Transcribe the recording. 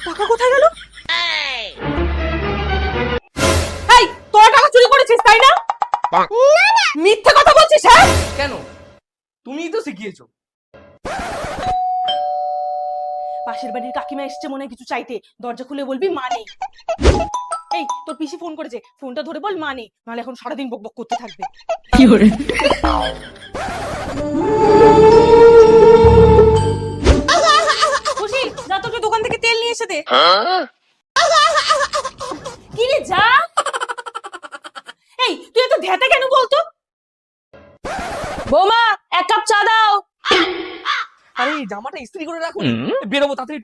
টাকা কোথায় গেল? এই তোরা টাকা চুরি করেছিস তাই না? মিথ্যে কথা বলছিস? হ্যাঁ কেন? তুমিই তো শিখিয়েছো। পাশের বাড়ির কাকিমা এসেছে মনে হয় কিছু চাইতে, দরজা খুলে বলবি মা নেই। এই তোর পিসি ফোন করেছে, ফোনটা ধরে বল মা নেই, নাহলে এখন সারাদিন বকবক করতে থাকবে। খুশি যা তো দোকান থেকে তেল নিয়ে এসে দে। কি রে যা। এই তুই এত ধ্যাতা কেন বলতো? বৌমা 1 কাপ চা দাও। আরে এই জামাটা ইস্ত্রি করে রাখুন, বেরোবো তাড়াতাড়ি।